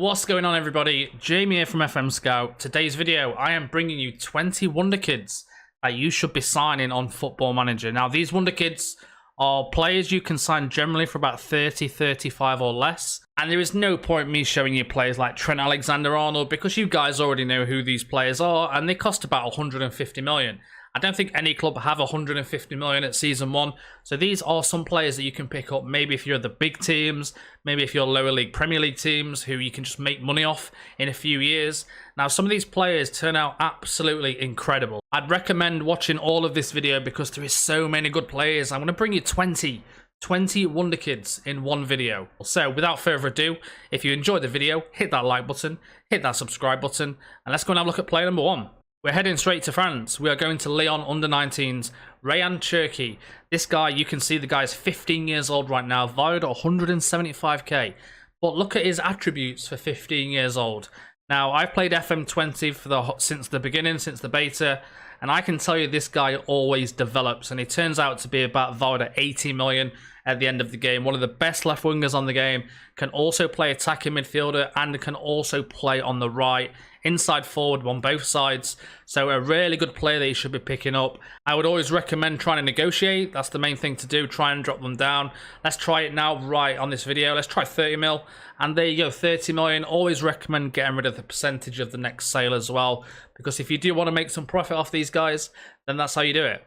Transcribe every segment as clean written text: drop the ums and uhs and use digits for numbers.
What's going on, everybody? Jamie here from FMSCOUT. Today's video, I am bringing you 20 Wonderkids that you should be signing on Football Manager. Now, these Wonderkids are players you can sign generally for about 30, 35 or less. And there is no point me showing you players like Trent Alexander-Arnold because you guys already know who these players are and they cost about 150 million. I don't think any club have 150 million at season 1. So these are some players that you can pick up. Maybe if you're the big teams, maybe if you're lower league Premier League teams who you can just make money off in a few years. Now, some of these players turn out absolutely incredible. I'd recommend watching all of this video because there is so many good players. I'm going to bring you 20 Wonderkids in one video. So without further ado, if you enjoyed the video, hit that like button, hit that subscribe button, and let's go and have a look at player number 1. We're heading straight to France. We are going to Lyon under-19s, Rayan Turkey. This guy, you can see the guy's 15 years old right now, valued at 175k. But look at his attributes for 15 years old. Now, I've played FM20 since the beginning, since the beta, and I can tell you this guy always develops, and he turns out to be about valued at 80 million at the end of the game. One of the best left wingers on the game, can also play attacking midfielder and can also play on the right, inside forward on both sides. So a really good player that you should be picking up. I would always recommend trying to negotiate. That's the main thing to do. Try and drop them down. Let's try it now right on this video. Let's try 30 mil. And there you go, 30 million. Always recommend getting rid of the percentage of the next sale as well. Because if you do want to make some profit off these guys, then that's how you do it.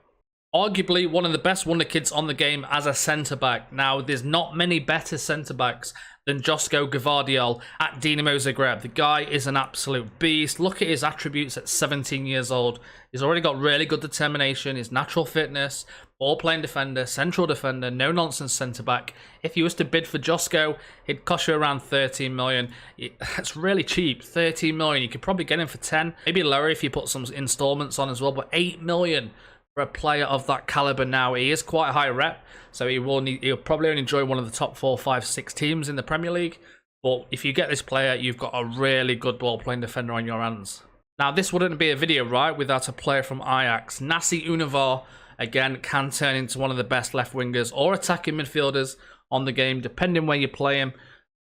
Arguably one of the best Wonderkids on the game as a centre-back. Now, there's not many better centre-backs than Josco Gonzalez at Dinamo Zagreb. The guy is an absolute beast. Look at his attributes at 17 years old. He's already got really good determination, his natural fitness, ball-playing defender, central defender, no-nonsense centre-back. If you was to bid for Josco, it'd cost you around 13 million. It's really cheap, 13 million. You could probably get him for 10, maybe lower if you put some installments on as well, but 8 million for a player of that caliber. Now, he is quite a high rep, so he'll probably only join one of the top 4, 5, 6 teams in the Premier League. But if you get this player, you've got a really good ball-playing defender on your hands. Now, this wouldn't be a video, right, without a player from Ajax. Issac Unavar, again, can turn into one of the best left wingers or attacking midfielders on the game, depending where you play him.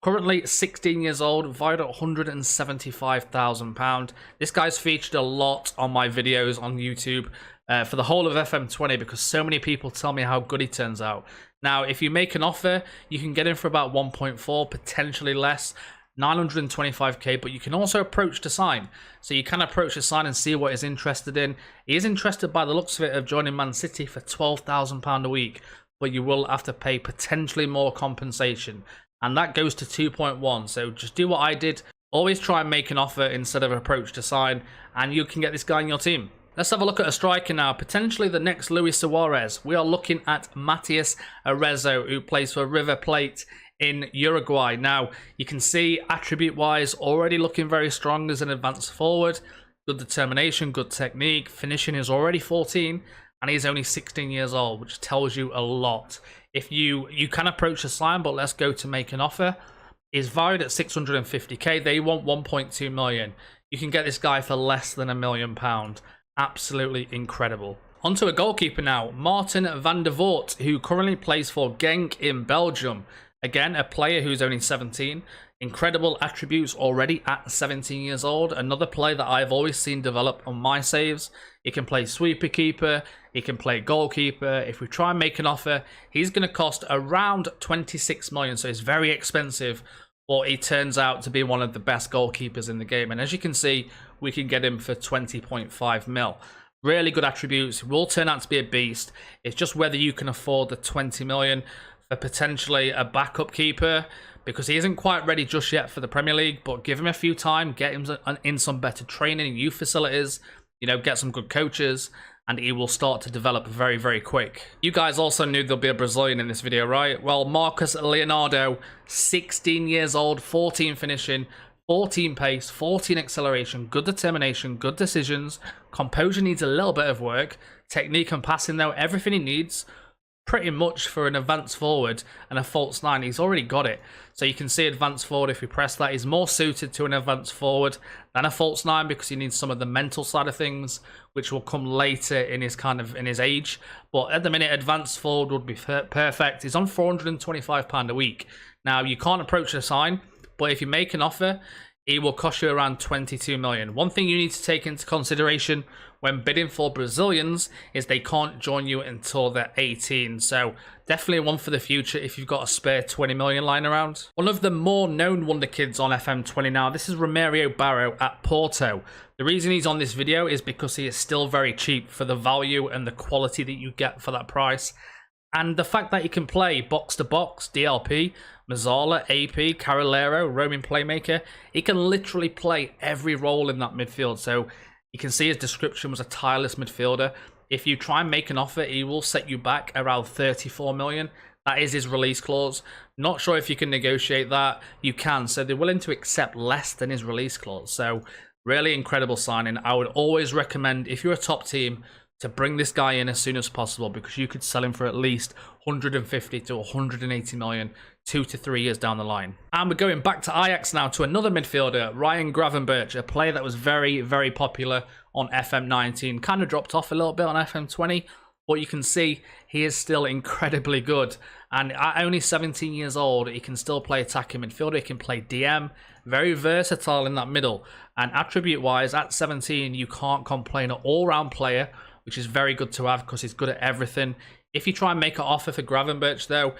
Currently 16 years old, valued at £175,000. This guy's featured a lot on my videos on YouTube for the whole of FM20 because so many people tell me how good he turns out. Now, if you make an offer, you can get him for about 1.4, potentially less, 925k, but you can also approach to sign. So you can approach to sign and see what he's interested in. He is interested, by the looks of it, of joining Man City for £12,000 a week, but you will have to pay potentially more compensation. And that goes to 2.1. So just do what I did. Always try and make an offer instead of approach to sign, and you can get this guy in your team. Let's have a look at a striker now. Potentially the next Luis Suarez. We are looking at Matias Arezzo, who plays for River Plate in Uruguay. Now, you can see attribute-wise, already looking very strong as an advanced forward. Good determination, good technique. Finishing is already 14, and he's only 16 years old, which tells you a lot. If you can approach a sign, but let's go to make an offer. He's valued at 650k. They want 1.2 million. You can get this guy for less than £1 million. Absolutely incredible. Onto a goalkeeper now, Martin van der Vort, who currently plays for Genk in Belgium. Again, a player who's only 17. Incredible attributes already at 17 years old. Another player that I've always seen develop on my saves. He can play sweeper keeper. He can play goalkeeper. If we try and make an offer, he's going to cost around 26 million. So it's very expensive. But he turns out to be one of the best goalkeepers in the game. And as you can see, we can get him for 20.5 mil. Really good attributes. Will turn out to be a beast. It's just whether you can afford the 20 million for potentially a backup keeper, because he isn't quite ready just yet for the Premier League. But give him a few time, get him in some better training, youth facilities, get some good coaches, and he will start to develop very, very quick. You guys also knew there'll be a Brazilian in this video, right? Well, Marcus Leonardo, 16 years old, 14 finishing, 14 pace, 14 acceleration, good determination, good decisions. Composure needs a little bit of work. Technique and passing, though, everything he needs pretty much for an advanced forward and a false 9. He's already got it. So you can see advanced forward, if we press that, he's more suited to an advanced forward than a false 9 because he needs some of the mental side of things, which will come later in his age. But at the minute, advanced forward would be perfect. He's on £425 a week. Now, you can't approach a sign, But if you make an offer, it will cost you around 22 million. One thing you need to take into consideration when bidding for Brazilians is they can't join you until they're 18. So definitely one for the future if you've got a spare 20 million lying around. One of the more known wonder kids on FM20 now, this is Romario Barrow at Porto. The reason he's on this video is because he is still very cheap for the value and the quality that you get for that price. And the fact that he can play box-to-box, DLP, Mazzala, AP, Carrilero, roaming playmaker, he can literally play every role in that midfield. So you can see his description was a tireless midfielder. If you try and make an offer, he will set you back around 34 million. That is his release clause. Not sure if you can negotiate that. You can. So they're willing to accept less than his release clause. So really incredible signing. I would always recommend, if you're a top team, to bring this guy in as soon as possible, because you could sell him for at least 150 to 180 million 2 to 3 years down the line. And we're going back to Ajax now, to another midfielder, Ryan Birch, a player that was very, very popular on FM19. Kind of dropped off a little bit on FM20, but you can see he is still incredibly good. And at only 17 years old, he can still play attacking midfielder. He can play DM, very versatile in that middle. And attribute-wise, at 17, you can't complain. An all-round player, which is very good to have because he's good at everything. If you try and make an offer for Birch, though,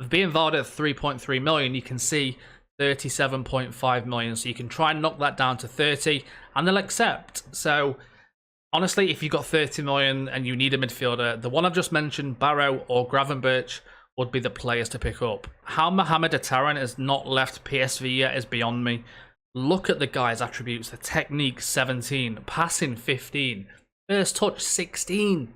being valued at 3.3 million, you can see 37.5 million. So you can try and knock that down to 30 and they'll accept. So honestly, if you've got 30 million and you need a midfielder, the one I've just mentioned, Barrow or Birch, would be the players to pick up. How Mohamed Attaran has not left PSV yet is beyond me. Look at the guy's attributes. The technique, 17. Passing, 15. First touch, 16.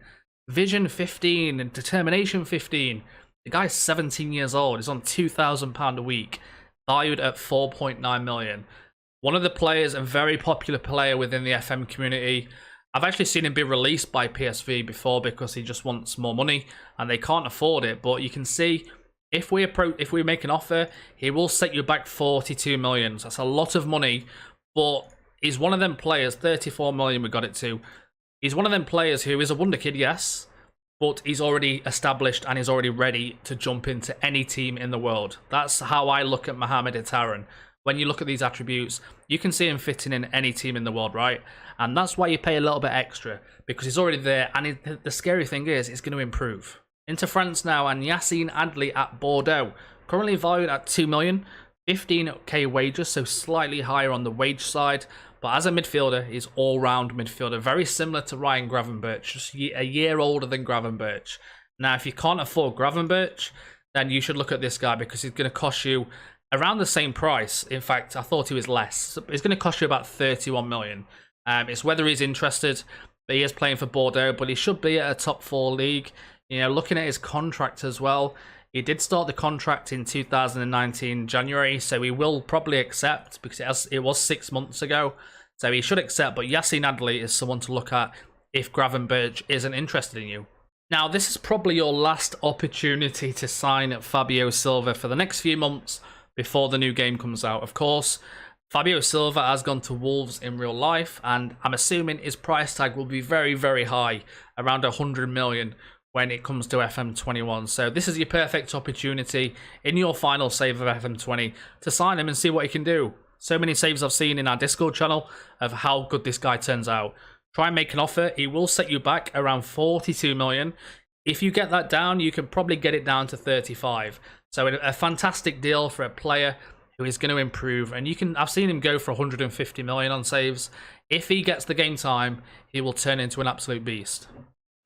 Vision, 15. And determination, 15. The guy's 17 years old. He's on £2,000 a week. Valued at 4.9 million. One of the players, a very popular player within the FM community. I've actually seen him be released by PSV before because he just wants more money and they can't afford it. But you can see, if we make an offer, he will set you back 42 million. So that's a lot of money, but he's one of them players. 34 million we got it to. He's one of them players who is a wonder kid, yes, but he's already established and he's already ready to jump into any team in the world. That's how I look at Mohamed Attaran. When you look at these attributes, you can see him fitting in any team in the world, right? And that's why you pay a little bit extra, because he's already there. And the scary thing is, it's going to improve. Into France now, and YaSin A Davies at Bordeaux. Currently valued at 2 million, 15k wages, so slightly higher on the wage side. But as a midfielder, he's all-round midfielder. Very similar to Ryan Birch, just a year older than Birch. Now, if you can't afford Birch, then you should look at this guy, because he's going to cost you around the same price. In fact, I thought he was less. It's going to cost you about 31 million. It's whether he's interested. But he is playing for Bordeaux, but he should be at a top 4 league. You know, looking at his contract as well, he did start the contract in 2019 January, so he will probably accept, because it was 6 months ago. So he should accept, but YaSin A Davies is someone to look at if Birch isn't interested in you. Now, this is probably your last opportunity to sign Fabinho Silva for the next few months before the new game comes out. Of course, Fabinho Silva has gone to Wolves in real life, and I'm assuming his price tag will be very, very high, around 100 million when it comes to FM21. So this is your perfect opportunity in your final save of FM20 to sign him and see what he can do. So many saves I've seen in our Discord channel of how good this guy turns out. Try and make an offer. He will set you back around 42 million. If you get that down, you can probably get it down to 35. So a fantastic deal for a player who is going to improve. And I've seen him go for 150 million on saves. If he gets the game time, he will turn into an absolute beast.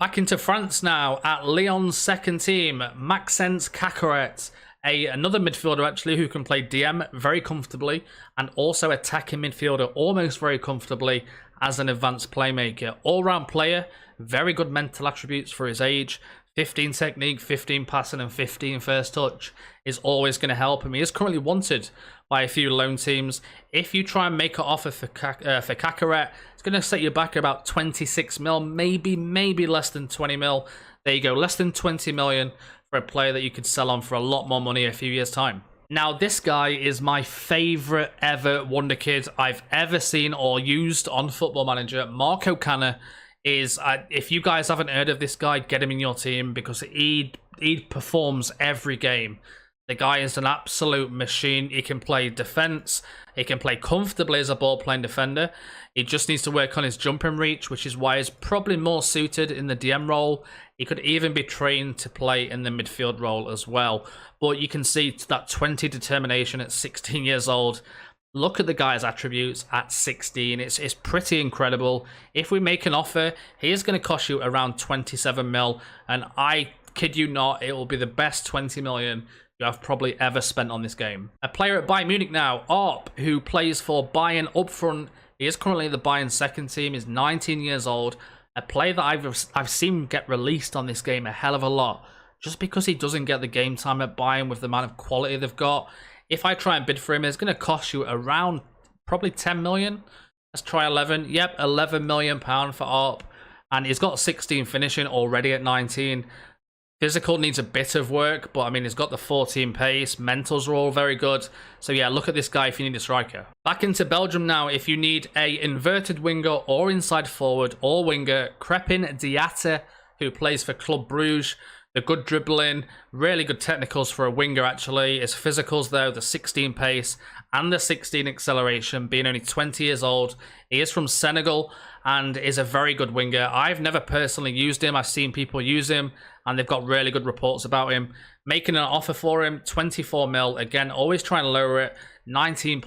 Back into France now at Lyon's second team, Maxkakaret. Another midfielder actually who can play DM very comfortably and also attacking midfielder almost very comfortably as an advanced playmaker. All-round player, very good mental attributes for his age. 15 technique, 15 passing and 15 first touch is always going to help him. He is currently wanted by a few loan teams. If you try and make an offer for Kakaret, it's going to set you back about 26 mil, maybe less than 20 mil. There you go, less than 20 million for a player that you could sell on for a lot more money in a few years' time. Now, this guy is my favorite ever wonder kid I've ever seen or used on Football Manager. OConnor is, if you guys haven't heard of this guy, get him in your team because he performs every game. The guy is an absolute machine. He can play defense. He can play comfortably as a ball-playing defender. He just needs to work on his jumping reach, which is why he's probably more suited in the DM role. He could even be trained to play in the midfield role as well. But you can see that 20 determination at 16 years old. Look at the guy's attributes at 16. It's pretty incredible. If we make an offer, he is going to cost you around 27 mil. And I kid you not, it will be the best 20 million you have probably ever spent on this game. A player at Bayern Munich now, Arp, who plays for Bayern up front. He is currently the Bayern second team. He's 19 years old. A player that I've seen get released on this game a hell of a lot, just because he doesn't get the game time at Bayern with the amount of quality they've got. If I try and bid for him, it's going to cost you around probably 10 million. Let's try 11. Yep, 11 million pound for Arp. And he's got 16 finishing already at 19. Physical needs a bit of work, but I mean, he's got the 14 pace. Mentals are all very good. So yeah, look at this guy if you need a striker. Back into Belgium now. If you need a inverted winger or inside forward or winger, Crepin Datta, who plays for Club Bruges. The good dribbling, really good technicals for a winger actually. His physicals though, the 16 pace and the 16 acceleration, being only 20 years old. He is from Senegal and is a very good winger. I've never personally used him. I've seen people use him and they've got really good reports about him. Making an offer for him, 24 mil. Again, always trying to lower it, 19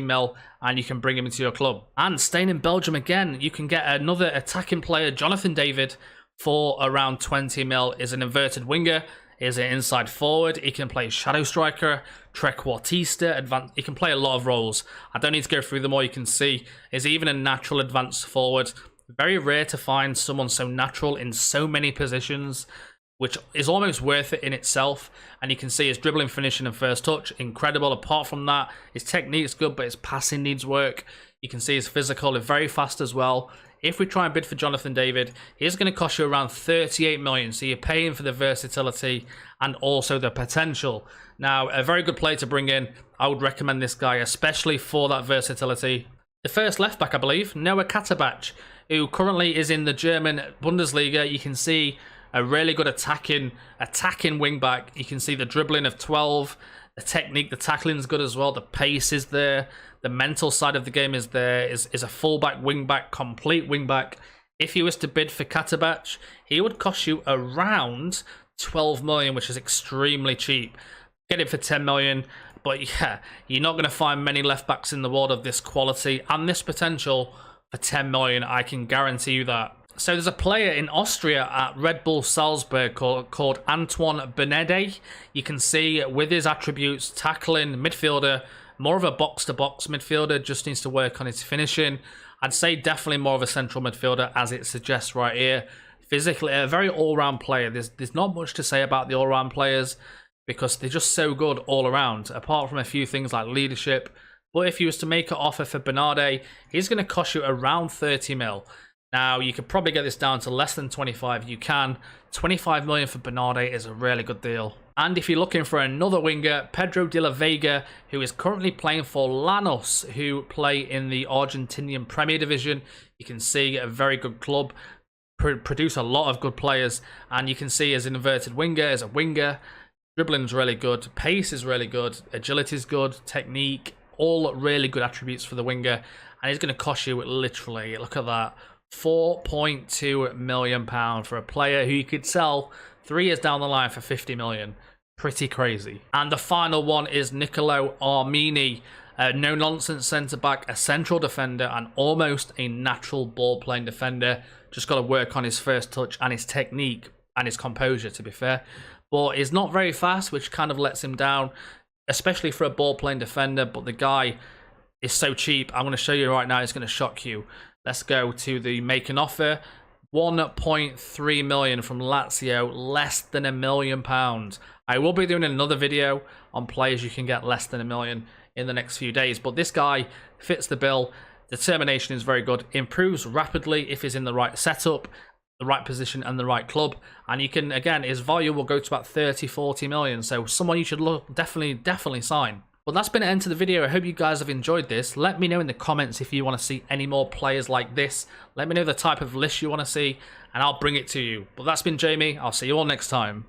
mil, and you can bring him into your club. And staying in Belgium again, you can get another attacking player, Jonathan David, for around 20 mil. Is an inverted winger, is an inside forward. He can play shadow striker, trequartista, advanced. He can play a lot of roles. I don't need to go through them all. You can see is even a natural advanced forward. Very rare to find someone so natural in so many positions, which is almost worth it in itself. And you can see his dribbling, finishing, and first touch, incredible. Apart from that, his technique's good, but his passing needs work. You can see his physical is very fast as well. If we try and bid for Jonathan David, he's going to cost you around 38 million. So you're paying for the versatility and also the potential. Now, a very good player to bring in. I would recommend this guy, especially for that versatility. The first left back, I believe, Noah Katabatch, who currently is in the German Bundesliga. You can see a really good attacking wing back. You can see the dribbling of 12, the technique, the tackling is good as well. The pace is there. The mental side of the game is there. Is a fullback, wingback, complete wingback. If you was to bid for Katabatch, he would cost you around 12 million, which is extremely cheap. Get it for 10 million, but yeah, you're not going to find many left backs in the world of this quality and this potential for 10 million. I can guarantee you that. So there's a player in Austria at Red Bull Salzburg called Antoine Benedetto. You can see with his attributes, tackling, midfielder, more of a box-to-box midfielder, just needs to work on his finishing. I'd say definitely more of a central midfielder, as it suggests right here. Physically, a very all-round player. There's not much to say about the all-round players because they're just so good all around, apart from a few things like leadership. But if you was to make an offer for Bernarde, he's going to cost you around 30 mil. Now, you could probably get this down to less than 25. You can. 25 million for Bernarde is a really good deal. And if you're looking for another winger, Pedro De La Vega, who is currently playing for Lanús, who play in the Argentinian Premier Division. You can see a very good club, produce a lot of good players. And you can see as an inverted winger, as a winger, dribbling's really good, pace is really good, agility is good, technique, all really good attributes for the winger. And he's going to cost you literally, look at that, £4.2 million for a player who you could sell 3 years down the line for 50 million. Pretty crazy. And the final one is Nicolo Armini, a no-nonsense centre-back, a central defender, and almost a natural ball-playing defender. Just got to work on his first touch and his technique and his composure, to be fair. But he's not very fast, which kind of lets him down, especially for a ball-playing defender. But the guy is so cheap. I'm going to show you right now. It's going to shock you. Let's go to the make an offer. 1.3 million from Lazio, less than £1 million. I will be doing another video on players you can get less than £1 million in the next few days, but this guy fits the bill. Determination is very good, improves rapidly if he's in the right setup, the right position and the right club, and you can, again, his value will go to about 30-40 million, so someone you should definitely sign. Well, that's been the end of the video. I hope you guys have enjoyed this. Let me know in the comments if you want to see any more players like this. Let me know the type of list you want to see, and I'll bring it to you. But that's been Jamie. I'll see you all next time.